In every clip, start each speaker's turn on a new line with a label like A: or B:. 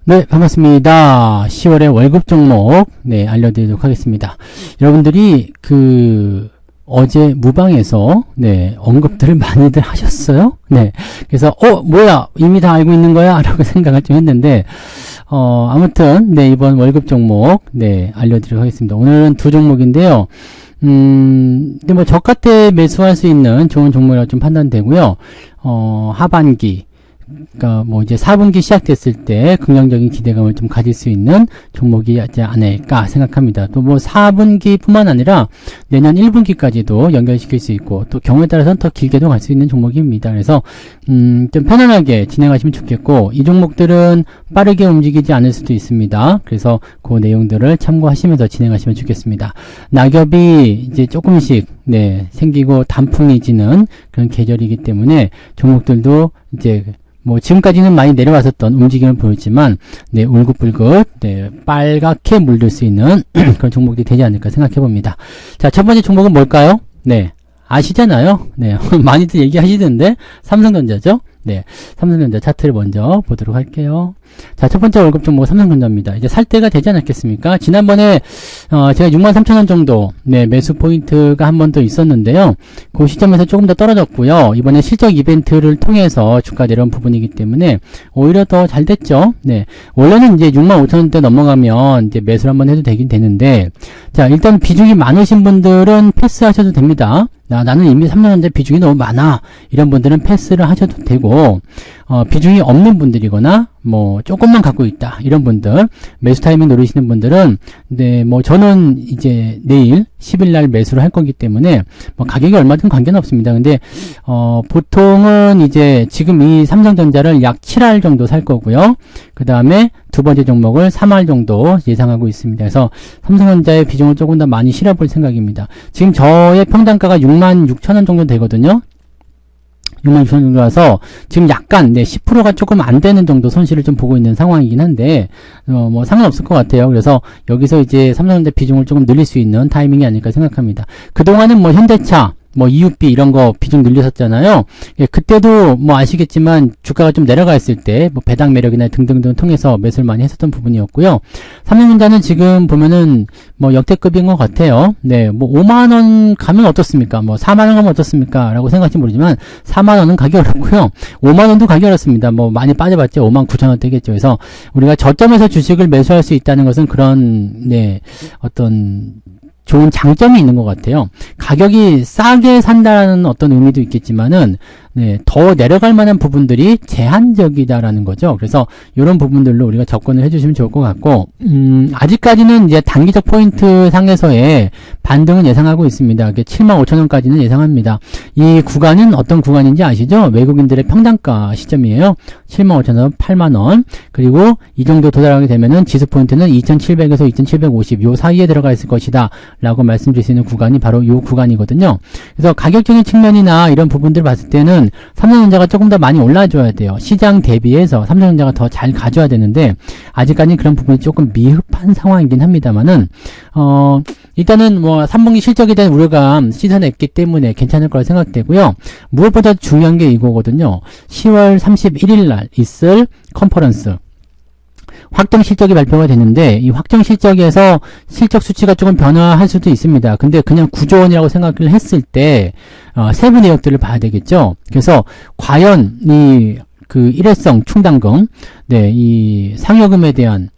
A: 네, 반갑습니다. 10월의 월급 종목, 알려드리도록 하겠습니다. 여러분들이, 어제 무방에서, 언급들을 많이들 하셨어요? 그래서, 뭐야, 이미 다 알고 있는 거야? 라고 생각을 좀 했는데, 아무튼, 이번 월급 종목, 알려드리도록 하겠습니다. 오늘은 두 종목인데요. 근데 뭐, 저가 때 매수할 수 있는 좋은 종목이라고 좀 판단되고요. 하반기, 그러니까 뭐 이제 4분기 시작됐을 때 긍정적인 기대감을 좀 가질 수 있는 종목이지 않을까 생각합니다. 또 뭐 4분기 뿐만 아니라 내년 1분기까지도 연결시킬 수 있고 또 경우에 따라서는 더 길게도 갈 수 있는 종목입니다. 그래서 좀 편안하게 진행하시면 좋겠고, 이 종목들은 빠르게 움직이지 않을 수도 있습니다. 그래서 그 내용들을 참고하시면서 진행하시면 좋겠습니다. 낙엽이 이제 조금씩 생기고 단풍이 지는 그런 계절이기 때문에 종목들도 이제 뭐 지금까지는 많이 내려왔었던 움직임을 보였지만 울긋불긋 빨갛게 물들 수 있는 그런 종목들이 되지 않을까 생각해 봅니다. 자, 첫 번째 종목은 뭘까요? 아시잖아요. 많이들 얘기하시던데 삼성전자죠. 삼성전자 차트를 먼저 보도록 할게요. 자, 첫 번째 월급 종목 삼성전자입니다. 이제 살 때가 되지 않았겠습니까? 지난번에 제가 63,000원 정도 매수 포인트가 한 번 더 있었는데요. 그 시점에서 조금 더 떨어졌고요. 이번에 실적 이벤트를 통해서 주가 내려온 부분이기 때문에 오히려 더 잘 됐죠. 원래는 이제 65,000원대 넘어가면 이제 매수를 한번 해도 되긴 되는데, 자, 일단 비중이 많으신 분들은 패스하셔도 됩니다. 나는 이미 3년째 비중이 너무 많아, 이런 분들은 패스를 하셔도 되고, 비중이 없는 분들이거나 뭐 조금만 갖고 있다, 이런 분들, 매수 타이밍 노리시는 분들은 뭐 저는 이제 내일 10일날 매수를 할 거기 때문에 뭐 가격이 얼마든 관계는 없습니다. 근데 보통은 이제 지금 이 삼성전자를 약 7할 정도 살 거고요. 그 다음에 두 번째 종목을 3할 정도 예상하고 있습니다. 그래서 삼성전자의 비중을 조금 더 많이 실어볼 생각입니다. 지금 저의 평단가가 66,000원 정도 되거든요. 66,000원 정도라서 지금 약간 10%가 조금 안 되는 정도 손실을 좀 보고 있는 상황이긴 한데 뭐 상관없을 것 같아요. 그래서 여기서 이제 삼성전자 비중을 조금 늘릴 수 있는 타이밍이 아닐까 생각합니다. 그동안은 뭐 현대차, 뭐 EUP 이런 거 비중 늘렸었잖아요. 그때도 뭐 아시겠지만 주가가 좀 내려가 있을 때 뭐 배당 매력이나 등등등 통해서 매수를 많이 했었던 부분이었고요. 삼성전자는 지금 보면은 뭐 역대급인 것 같아요. 뭐 5만원 가면 어떻습니까? 뭐 4만원 가면 어떻습니까? 라고 생각할지 모르지만 4만원은 가기 어렵고요. 5만원도 가기 어렵습니다. 뭐 많이 빠져봤죠. 59,000원 되겠죠. 그래서 우리가 저점에서 주식을 매수할 수 있다는 것은 그런 어떤 좋은 장점이 있는 것 같아요. 가격이 싸게 산다는 어떤 의미도 있겠지만은 더 내려갈 만한 부분들이 제한적이다라는 거죠. 그래서 이런 부분들로 우리가 접근을 해주시면 좋을 것 같고, 아직까지는 이제 단기적 포인트 상에서의 반등은 예상하고 있습니다. 75,000원까지는 예상합니다. 이 구간은 어떤 구간인지 아시죠? 외국인들의 평단가 시점이에요. 75,000원, 8만원. 그리고 이 정도 도달하게 되면은 지수 포인트는 2,700에서 2,750 요 사이에 들어가 있을 것이다 라고 말씀드릴 수 있는 구간이 바로 이 구간이거든요. 그래서 가격적인 측면이나 이런 부분들을 봤을 때는 삼성전자가 조금 더 많이 올라줘야 돼요. 시장 대비해서 삼성전자가 더 잘 가져야 되는데 아직까지 그런 부분이 조금 미흡한 상황이긴 합니다만은 일단은 뭐 3분기 실적에 대한 우려감 씻어냈기 때문에 괜찮을 거라 생각되고요. 무엇보다 중요한 게 이거거든요. 10월 31일 날 있을 컨퍼런스 확정 실적이 발표가 되는데, 이 확정 실적에서 실적 수치가 조금 변화할 수도 있습니다. 근데 그냥 9조 원이라고 생각을 했을 때 세부 내역들을 봐야 되겠죠. 그래서 과연 이 일회성 충당금, 이 상여금에 대한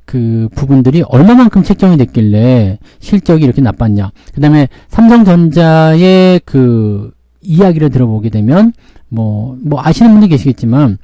A: 그 부분들이 얼마만큼 책정이 됐길래 실적이 이렇게 나빴냐. 그 다음에 삼성전자의 그 이야기를 들어보게 되면 뭐 아시는 분도 계시겠지만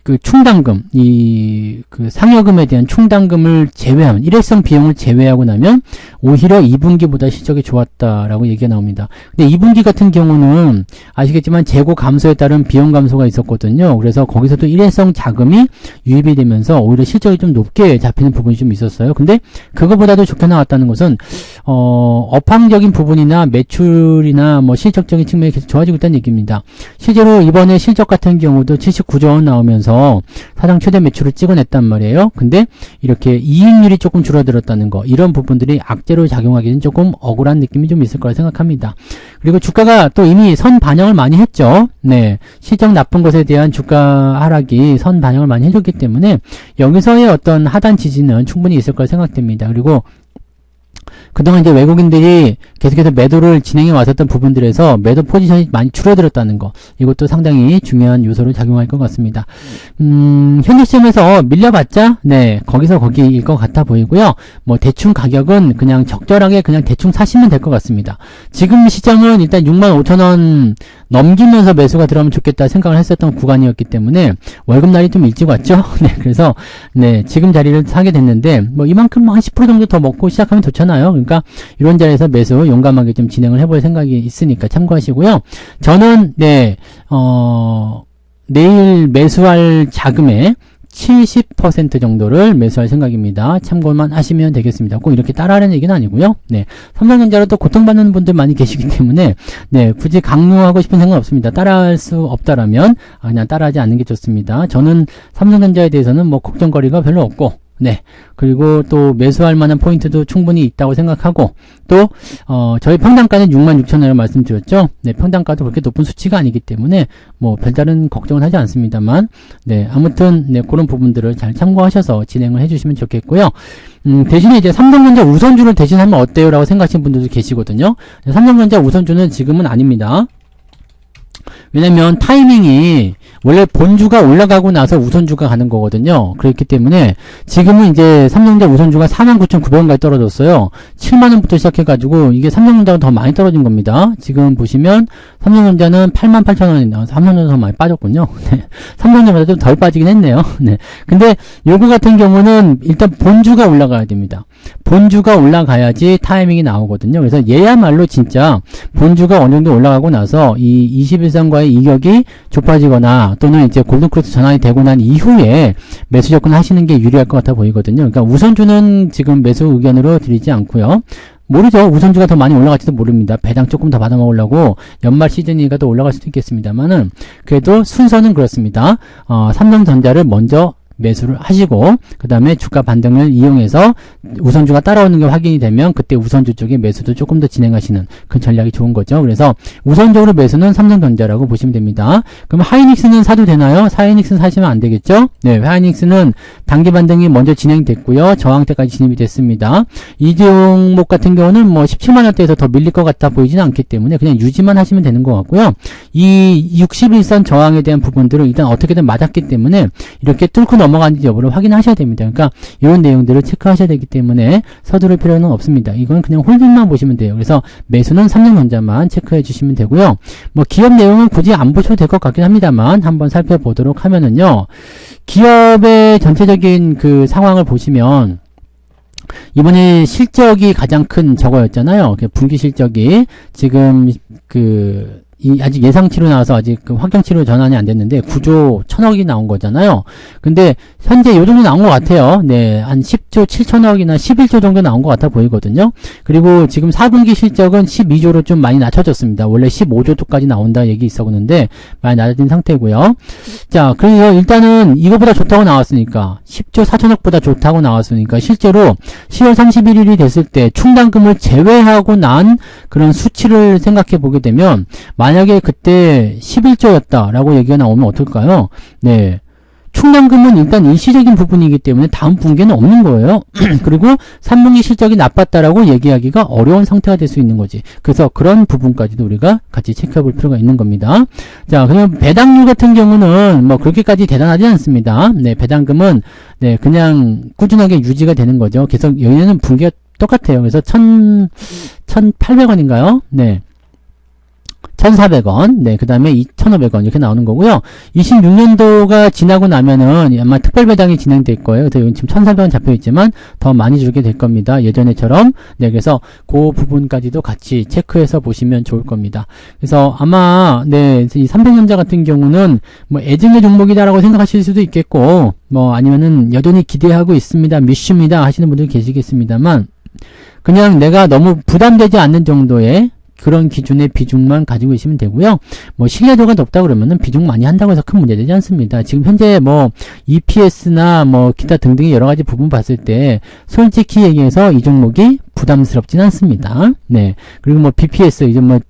A: 그 충당금, 그 상여금에 대한 충당금을 제외하면, 일회성 비용을 제외하고 나면 오히려 2분기보다 실적이 좋았다라고 얘기가 나옵니다. 근데 2분기 같은 경우는 아시겠지만 재고 감소에 따른 비용 감소가 있었거든요. 그래서 거기서도 일회성 자금이 유입이 되면서 오히려 실적이 좀 높게 잡히는 부분이 좀 있었어요. 근데 그거보다도 좋게 나왔다는 것은 업황적인 부분이나 매출이나 뭐 실적적인 측면이 계속 좋아지고 있다는 얘기입니다. 실제로 이번에 실적 같은 경우도 79조 원 나오면서 하면서 사상 최대 매출을 찍어냈단 말이에요. 근데 이렇게 이익률이 조금 줄어들었다는 거, 이런 부분들이 악재로 작용하기는 조금 억울한 느낌이 좀 있을 거라 생각합니다. 그리고 주가가 또 이미 선 반영을 많이 했죠. 네, 실적 나쁜 것에 대한 주가 하락이 선 반영을 많이 해줬기 때문에 여기서의 어떤 하단 지지는 충분히 있을 거라 생각됩니다. 그리고 그동안 이제 외국인들이 계속해서 매도를 진행해 왔었던 부분들에서 매도 포지션이 많이 줄어들었다는 거, 이것도 상당히 중요한 요소로 작용할 것 같습니다. 현재 시점에서 밀려봤자 네, 거기서 거기일 것 같아 보이고요. 뭐 대충 가격은 그냥 적절하게 그냥 대충 사시면 될 것 같습니다. 지금 시점은 일단 65,000원 넘기면서 매수가 들어가면 좋겠다 생각을 했었던 구간이었기 때문에 월급날이 좀 일찍 왔죠. 네, 그래서 네, 지금 자리를 사게 됐는데 뭐 이만큼 한 10% 정도 더 먹고 시작하면 좋잖아요. 그러니까 이런 자리에서 매수 용감하게 좀 진행을 해볼 생각이 있으니까 참고하시고요. 저는 네, 내일 매수할 자금의 70% 정도를 매수할 생각입니다. 참고만 하시면 되겠습니다. 꼭 이렇게 따라하는 얘기는 아니고요. 네, 삼성전자로 또 고통받는 분들 많이 계시기 때문에 네, 굳이 강요하고 싶은 생각은 없습니다. 따라할 수 없다라면 그냥 따라하지 않는 게 좋습니다. 저는 삼성전자에 대해서는 뭐 걱정거리가 별로 없고 네, 그리고 또 매수할 만한 포인트도 충분히 있다고 생각하고 또 저희 평단가는 66,000원을 말씀드렸죠. 네, 평단가도 그렇게 높은 수치가 아니기 때문에 뭐 별다른 걱정은 하지 않습니다만 네, 아무튼 네, 그런 부분들을 잘 참고하셔서 진행을 해주시면 좋겠고요. 대신에 이제 삼성전자 우선주를 대신하면 어때요? 라고 생각하시는 분들도 계시거든요. 삼성전자 우선주는 지금은 아닙니다. 왜냐면 타이밍이 원래 본주가 올라가고 나서 우선주가 가는 거거든요. 그렇기 때문에 지금은 이제 삼성전자 우선주가 49,900원까지 떨어졌어요. 7만원부터 시작해가지고 이게 삼성전자가 더 많이 떨어진 겁니다. 지금 보시면 삼성전자는 88,000원이 나와서 삼성전자 더 많이 빠졌군요. 네. 삼성전자보다 좀 덜 빠지긴 했네요. 네. 근데 요거 같은 경우는 일단 본주가 올라가야 됩니다. 본주가 올라가야지 타이밍이 나오거든요. 그래서 얘야말로 진짜 본주가 어느 정도 올라가고 나서 이 21선과의 이격이 좁아지거나 또는 이제 골든크로스 전환이 되고 난 이후에 매수 접근 하시는 게 유리할 것 같아 보이거든요. 그러니까 우선주는 지금 매수 의견으로 드리지 않고요. 모르죠. 우선주가 더 많이 올라갈지도 모릅니다. 배당 조금 더 받아먹으려고 연말 시즌이니까 더 올라갈 수도 있겠습니다만은 그래도 순서는 그렇습니다. 삼성전자를 먼저 매수를 하시고 그 다음에 주가 반등을 이용해서 우선주가 따라오는 게 확인이 되면 그때 우선주 쪽에 매수도 조금 더 진행하시는 그런 전략이 좋은 거죠. 그래서 우선적으로 매수는 삼성전자라고 보시면 됩니다. 그럼 하이닉스는 사도 되나요? 하이닉스는 사시면 안 되겠죠? 네, 하이닉스는 단기 반등이 먼저 진행됐고요. 저항대까지 진입이 됐습니다. 이 종목 같은 경우는 뭐 17만원대에서 더 밀릴 것 같아 보이지는 않기 때문에 그냥 유지만 하시면 되는 것 같고요. 이 61선 저항에 대한 부분들은 일단 어떻게든 맞았기 때문에 이렇게 뚫고 넘어가는지 여부를 확인하셔야 됩니다. 그러니까 이런 내용들을 체크하셔야 되기 때문에 서두를 필요는 없습니다. 이건 그냥 홀딩만 보시면 돼요. 그래서 매수는 삼성전자만 체크해 주시면 되고요. 뭐 기업 내용은 굳이 안 보셔도 될 것 같긴 합니다만 한번 살펴보도록 하면은요. 기업의 전체적인 그 상황을 보시면 이번에 실적이 가장 큰 저거였잖아요. 분기 실적이 지금 아직 예상치로 나와서 아직 확정치로 전환이 안 됐는데 9조 1000억이 나온 거잖아요. 근데 현재 요 정도 나온 것 같아요. 네, 한 10조 7천억이나 11조 정도 나온 것 같아 보이거든요. 그리고 지금 4분기 실적은 12조로 좀 많이 낮춰졌습니다. 원래 15조까지 나온다 얘기 있었는데 많이 낮아진 상태고요. 자, 그래서 일단은 이거보다 좋다고 나왔으니까 10조 4천억보다 좋다고 나왔으니까 실제로 10월 31일이 됐을 때 충당금을 제외하고 난 그런 수치를 생각해 보게 되면 만약에 그때 11조였다라고 얘기가 나오면 어떨까요? 네. 충당금은 일단 일시적인 부분이기 때문에 다음 분기에는 없는 거예요. 그리고 3분기 실적이 나빴다라고 얘기하기가 어려운 상태가 될 수 있는 거지. 그래서 그런 부분까지도 우리가 같이 체크해 볼 필요가 있는 겁니다. 자, 그럼 배당률 같은 경우는 뭐 그렇게까지 대단하지 않습니다. 네, 배당금은 네, 그냥 꾸준하게 유지가 되는 거죠. 계속 여기는 분기가 똑같아요. 그래서 1,800원인가요? 네. 1,400원, 네, 그 다음에 2,500원 이렇게 나오는 거고요. 26년도가 지나고 나면은 아마 특별 배당이 진행될 거예요. 그래서 여기 지금 1,400원 잡혀 있지만 더 많이 주게 될 겁니다. 예전에처럼. 네, 그래서 그 부분까지도 같이 체크해서 보시면 좋을 겁니다. 그래서 아마 네, 이 삼성전자 같은 경우는 뭐 애증의 종목이다라고 생각하실 수도 있겠고, 뭐 아니면은 여전히 기대하고 있습니다, 믿습니다 하시는 분들 계시겠습니다만, 그냥 내가 너무 부담되지 않는 정도의 그런 기준의 비중만 가지고 계시면 되고요. 뭐 신뢰도가 높다 그러면은 비중 많이 한다고 해서 큰 문제 되지 않습니다. 지금 현재 뭐 EPS나 뭐 기타 등등의 여러 가지 부분 봤을 때 솔직히 얘기해서 이 종목이 부담스럽진 않습니다. 네. 그리고 뭐 BPS 이제 뭐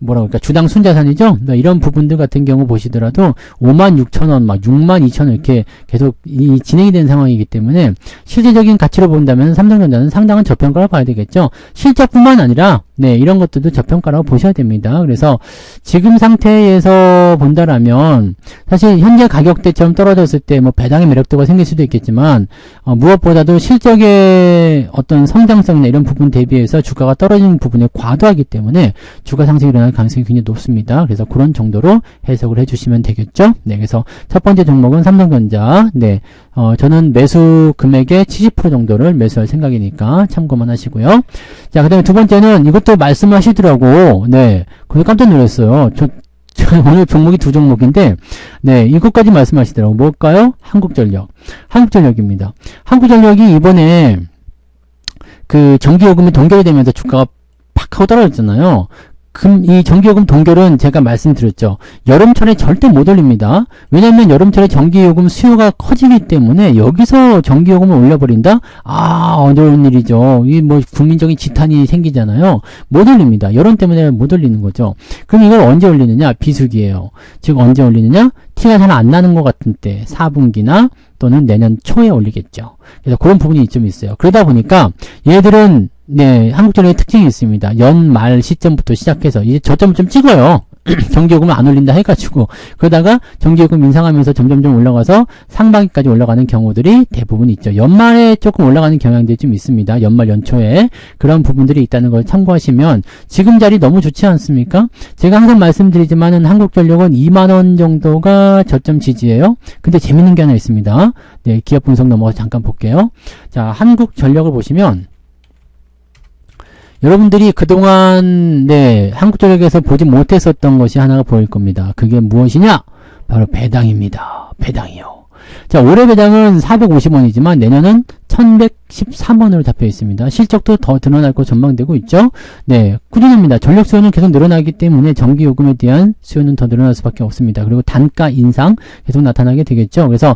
A: 뭐라고 할까, 주당 순자산이죠? 이런 부분들 같은 경우 보시더라도 56,000원, 막 62,000원 이렇게 계속 진행이 된 상황이기 때문에 실질적인 가치로 본다면 삼성전자는 상당한 저평가를 봐야 되겠죠? 실적뿐만 아니라, 네, 이런 것들도 저평가라고 보셔야 됩니다. 그래서 지금 상태에서 본다라면 사실 현재 가격대처럼 떨어졌을 때 뭐 배당의 매력도가 생길 수도 있겠지만, 무엇보다도 실적의 어떤 성장성이나 이런 부분 대비해서 주가가 떨어지는 부분에 과도하기 때문에 주가 상승이 일어날 가능성이 굉장히 높습니다. 그래서 그런 정도로 해석을 해주시면 되겠죠. 네, 그래서 첫 번째 종목은 삼성전자. 네, 저는 매수 금액의 70% 정도를 매수할 생각이니까 참고만 하시고요. 자, 그 다음에 두 번째는 이것도 말씀을 하시더라고. 네, 그래서 깜짝 놀랐어요. 저 오늘 종목이 두 종목인데, 네, 이것까지 말씀하시더라고. 뭘까요? 한국전력. 한국전력입니다. 한국전력이 이번에 그 전기요금이 동결이 되면서 주가가 팍 하고 떨어졌잖아요. 이 전기요금 동결은 제가 말씀드렸죠. 여름철에 절대 못 올립니다. 왜냐면 여름철에 전기요금 수요가 커지기 때문에 여기서 전기요금을 올려버린다? 어려운 일이죠. 이 뭐 국민적인 지탄이 생기잖아요. 못 올립니다. 여름 때문에 못 올리는 거죠. 그럼 이걸 언제 올리느냐? 비수기예요. 즉 언제 올리느냐? 티가 잘 안 나는 것 같은 때 4분기나 또는 내년 초에 올리겠죠. 그래서 그런 부분이 좀 있어요. 그러다 보니까 얘들은 네, 한국전력의 특징이 있습니다. 연말 시점부터 시작해서 이제 저점을 좀 찍어요. 전기요금을 안 올린다 해가지고 그러다가 전기요금 인상하면서 점점점 올라가서 상반기까지 올라가는 경우들이 대부분 있죠. 연말에 조금 올라가는 경향들이 좀 있습니다. 연말 연초에 그런 부분들이 있다는 걸 참고하시면 지금 자리 너무 좋지 않습니까? 제가 항상 말씀드리지만은 한국전력은 2만원 정도가 저점 지지예요. 근데 재밌는 게 하나 있습니다. 네, 기업 분석 넘어가서 잠깐 볼게요. 자, 한국전력을 보시면 여러분들이 그동안 네, 한국전력에서 보지 못했었던 것이 하나가 보일 겁니다. 그게 무엇이냐? 바로 배당입니다. 배당이요. 자, 올해 배당은 450원이지만 내년은 1113원으로 잡혀 있습니다. 실적도 더 늘어날 거 전망되고 있죠. 네, 꾸준합니다. 전력 수요는 계속 늘어나기 때문에 전기요금에 대한 수요는 더 늘어날 수밖에 없습니다. 그리고 단가 인상 계속 나타나게 되겠죠. 그래서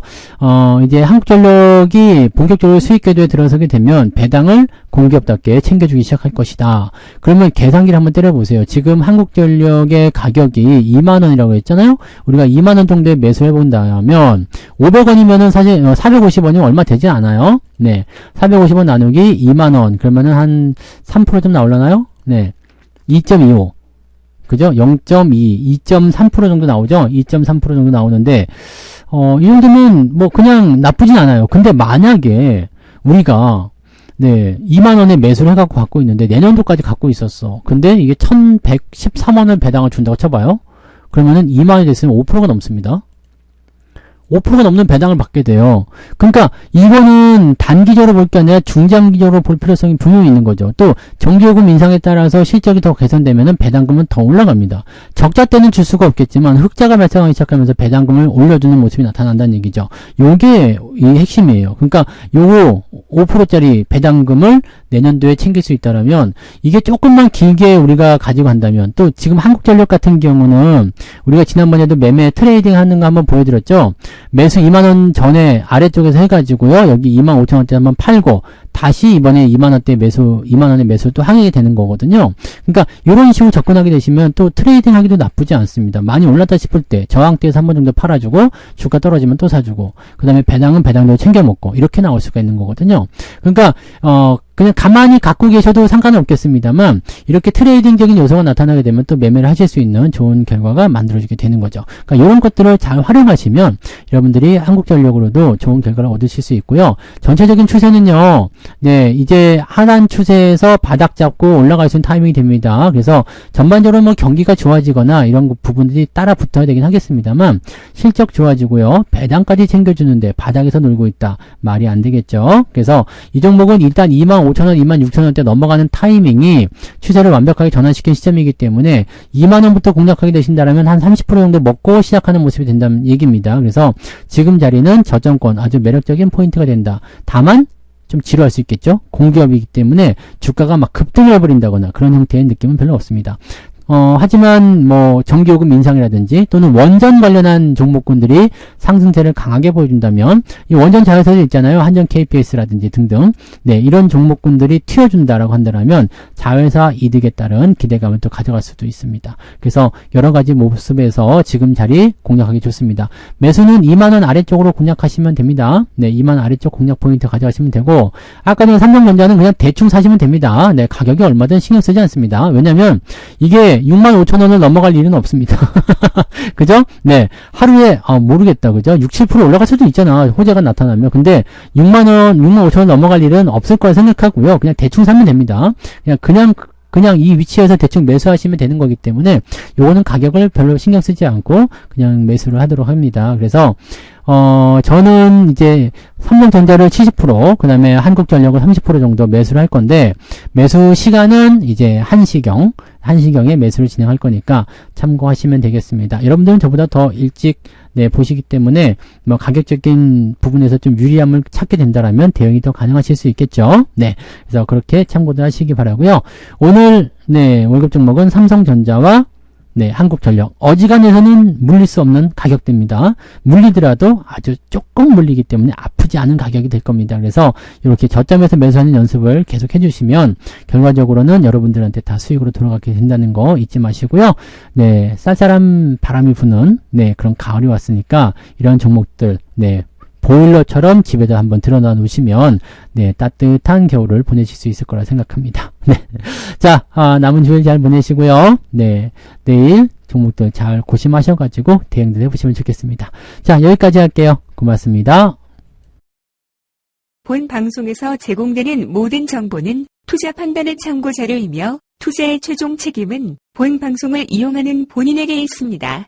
A: 이제 한국전력이 본격적으로 수익 궤도에 들어서게 되면 배당을 공기업답게 챙겨주기 시작할 것이다. 그러면 계산기를 한번 때려보세요. 지금 한국전력의 가격이 2만원이라고 했잖아요. 우리가 2만원 정도에 매수해 본다면 500원이면은 사실 450원이면 얼마 되지 않아요. 네, 450원 나누기 2만원 그러면은 한 3% 좀 나올라나요? 네, 2.25 그죠? 0.2, 2.3% 정도 나오죠? 2.3% 정도 나오는데 이 정도면 뭐 그냥 나쁘진 않아요. 근데 만약에 우리가 네, 2만원에 매수를 해갖고 갖고 있는데 내년도까지 갖고 있었어. 근데 이게 1113원을 배당을 준다고 쳐봐요. 그러면은 2만원이 됐으면 5%가 넘습니다. 5%가 넘는 배당을 받게 돼요. 그러니까 이거는 단기적으로 볼 게 아니라 중장기적으로 볼 필요성이 분명히 있는 거죠. 또 전기요금 인상에 따라서 실적이 더 개선되면 배당금은 더 올라갑니다. 적자 때는 줄 수가 없겠지만 흑자가 발생하기 시작하면서 배당금을 올려주는 모습이 나타난다는 얘기죠. 요게 이 핵심이에요. 그러니까 요거 5%짜리 배당금을 내년도에 챙길 수 있다라면 이게 조금만 길게 우리가 가지고 간다면 또 지금 한국전력 같은 경우는 우리가 지난번에도 매매 트레이딩 하는 거 한번 보여드렸죠. 매수 2만원 전에 아래쪽에서 해가지고요. 여기 25,000원대 한번 팔고 다시 이번에 2만원대 매수, 2만원의 매수 또 항해게 되는 거거든요. 그러니까 이런 식으로 접근하게 되시면 또 트레이딩 하기도 나쁘지 않습니다. 많이 올랐다 싶을 때 저항대에서 한 번 정도 팔아주고 주가 떨어지면 또 사주고 그 다음에 배당은 배당대로 챙겨 먹고 이렇게 나올 수가 있는 거거든요. 그러니까 그냥 가만히 갖고 계셔도 상관은 없겠습니다만 이렇게 트레이딩적인 요소가 나타나게 되면 또 매매를 하실 수 있는 좋은 결과가 만들어지게 되는 거죠. 그러니까 이런 것들을 잘 활용하시면 여러분들이 한국전력으로도 좋은 결과를 얻으실 수 있고요. 전체적인 추세는요. 네, 이제 하단 추세에서 바닥 잡고 올라갈 수 있는 타이밍이 됩니다. 그래서 전반적으로 뭐 경기가 좋아지거나 이런 부분들이 따라 붙어야 되긴 하겠습니다만 실적 좋아지고요. 배당까지 챙겨주는데 바닥에서 놀고 있다. 말이 안 되겠죠. 그래서 이 종목은 일단 25,000원, 26,000원대 넘어가는 타이밍이 추세를 완벽하게 전환시킨 시점이기 때문에 2만원부터 공략하게 되신다면 한 30% 정도 먹고 시작하는 모습이 된다는 얘기입니다. 그래서 지금 자리는 저점권 아주 매력적인 포인트가 된다. 다만 좀 지루할 수 있겠죠? 공기업이기 때문에 주가가 막 급등해버린다거나 그런 형태의 느낌은 별로 없습니다. 하지만 뭐 전기요금 인상이라든지 또는 원전 관련한 종목군들이 상승세를 강하게 보여준다면 이 원전 자회사들 있잖아요. 한전 KPS라든지 등등. 네, 이런 종목군들이 튀어준다라고 한다면 자회사 이득에 따른 기대감을 또 가져갈 수도 있습니다. 그래서 여러 가지 모습에서 지금 자리 공략하기 좋습니다. 매수는 2만원 아래쪽으로 공략하시면 됩니다. 네, 2만원 아래쪽 공략 포인트 가져가시면 되고, 아까 전 삼성전자는 그냥 대충 사시면 됩니다. 네, 가격이 얼마든 신경 쓰지 않습니다. 왜냐면 이게 65,000원을 넘어갈 일은 없습니다. 그죠? 네. 하루에, 모르겠다. 그죠? 6, 7% 올라갈 수도 있잖아. 호재가 나타나면. 근데 65,000원 넘어갈 일은 없을 거라 생각하고요. 그냥 대충 사면 됩니다. 그냥 이 위치에서 대충 매수하시면 되는 거기 때문에 요거는 가격을 별로 신경 쓰지 않고 그냥 매수를 하도록 합니다. 그래서 저는 이제 삼성전자를 70%, 그 다음에 한국전력을 30% 정도 매수를 할 건데, 매수 시간은 이제 1시경에 매수를 진행할 거니까 참고하시면 되겠습니다. 여러분들은 저보다 더 일찍 네, 보시기 때문에 뭐 가격적인 부분에서 좀 유리함을 찾게 된다라면 대응이 더 가능하실 수 있겠죠. 네. 그래서 그렇게 참고도 하시기 바라고요. 오늘 네, 월급 종목은 삼성전자와 네, 한국전력. 어지간해서는 물릴 수 없는 가격대입니다. 물리더라도 아주 조금 물리기 때문에 아프지 않은 가격이 될 겁니다. 그래서 이렇게 저점에서 매수하는 연습을 계속 해주시면 결과적으로는 여러분들한테 다 수익으로 돌아가게 된다는 거 잊지 마시고요. 네, 쌀쌀한 바람이 부는 네, 그런 가을이 왔으니까 이런 종목들 네, 보일러처럼 집에다 한번 들어놔 놓으시면 네, 따뜻한 겨울을 보내실 수 있을 거라 생각합니다. 네. 자, 남은 주일 잘 보내시고요. 네, 내일 종목들 잘 고심하셔가지고 대응들 해보시면 좋겠습니다. 자, 여기까지 할게요. 고맙습니다.
B: 본 방송에서 제공되는 모든 정보는 투자 판단의 참고 자료이며 투자의 최종 책임은 본 방송을 이용하는 본인에게 있습니다.